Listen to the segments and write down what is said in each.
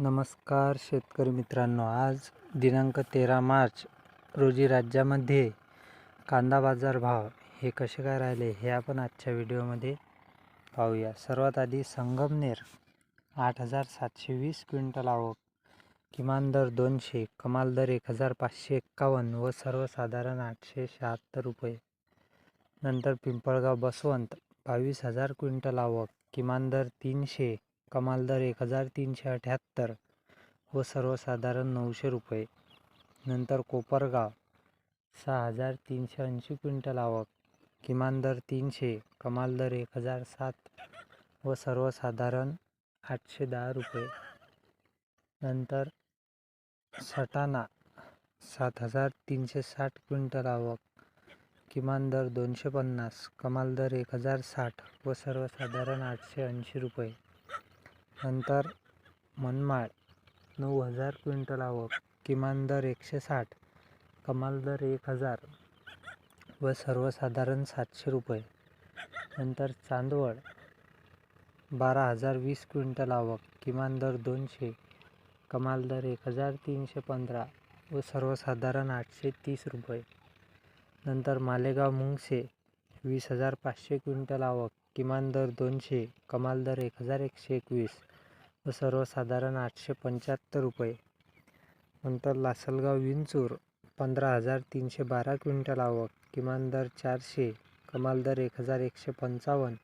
नमस्कार शेतकरी मित्रांनो, आज दिनांक 13 मार्च रोजी राज्यामध्ये कांदा बाजार भाव हे कसे काय राहिले हे आपण आजच्या व्हिडिओमध्ये पाहूया। सर्वात आधी संगमनेर 8,720 क्विंटल आवक, किमान दर 200, कमाल दर 1,551 व सर्वसाधारण 876 रुपये। नंतर पिंपळगाव बसवंत 22,000 क्विंटल आवक, किमान दर 300, कमाल दर 1,378 व सर्वसाधारण 900 रुपये। नंतर कोपरगाव 6,380 क्विंटल आवक, किमान दर 300, कमाल दर 1,007 व सर्वसाधारण 810 रुपये। नंतर सटाणा 7,360 क्विंटल आवक, किमान दर 250, कमाल दर 1,060 व सर्वसाधारण 880 रुपये। नंतर मनमाड 9,000 क्विंटल आवक, किमान दर 160, कमाल दर 1,000 व सर्वसाधारण 700 रुपये। नंतर चांदवड 12,020 क्विंटल आवक, किमान दर 200, कमाल दर 1,315 व सर्वसाधारण 830 रुपये। नंतर मालेगाव मुंगसे 20,500 क्विंटल आवक, किमान दर 200, कमाल दर 1,121 व सर्वसाधारण 875 रुपये। नंतर लासलगाव विंचूर 15,312 क्विंटल आवक, किमान दर 400, कमाल दर 1,155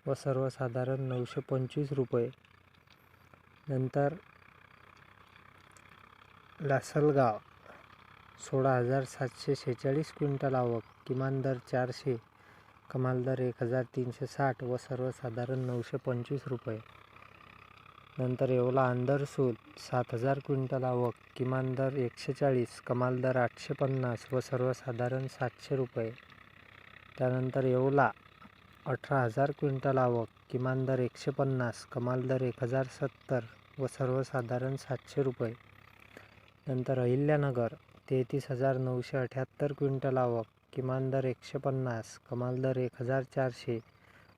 व सर्वसाधारण 925 रुपये। नंतर लासलगाव 16,746 क्विंटल आवक, किमान दर 400, कमाल दर 1,360 व सर्वसाधारण 925 रुपये। नंतर येवला अंदरसूल 7,000 क्विंटल आवक, किमान दर 140, कमाल दर 850 व सर्वसाधारण 700 रुपये। त्यानंतर येवला 18,000 क्विंटल आवक, किमान दर 150, कमाल दर 1,070 व सर्वसाधारण 700 रुपये। नंतर अहिल्यानगर 33,978 क्विंटल आवक, किमान दर 150, कमाल दर 1,400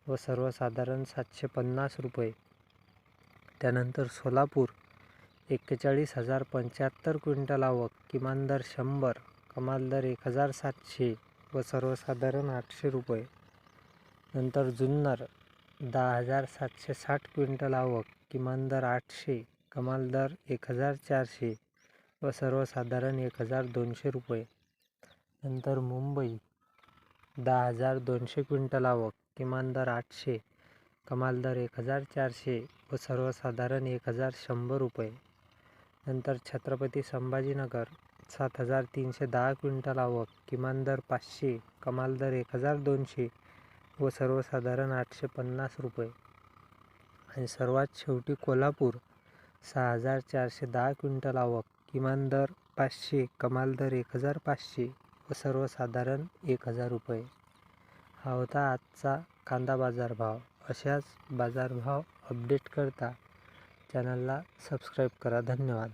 व सर्वसाधारण 750 रुपये। त्यानंतर सोलापूर 41,075 क्विंटल आवक, किमान दर 100, कमाल दर 1,700 व सर्वसाधारण 800 रुपये। नंतर जुन्नर 10,760 क्विंटल आवक, किमान दर 800, कमाल दर 1,400 व सर्वसाधारण 1,200 रुपये। नंतर मुंबई 10,200 क्विंटल आवक, किमान दर 800, कमाल दर 1,400 व सर्वसाधारण 1,100 रुपये। नंतर छत्रपती संभाजीनगर 7,310 क्विंटल आवक, किमान दर 500, कमाल दर 1,200 व सर्वसाधारण 850 रुपये। आणि सर्वात शेवटी कोल्हापूर 6,410 क्विंटल आवक, किमान दर 500, कमाल दर 1,500 व सर्वसाधारण 1,000 रुपये। हा होता आजचा कांदा बाजारभाव। अशाच बाजारभाव अपडेट करता चॅनलला सबस्क्राईब करा। धन्यवाद।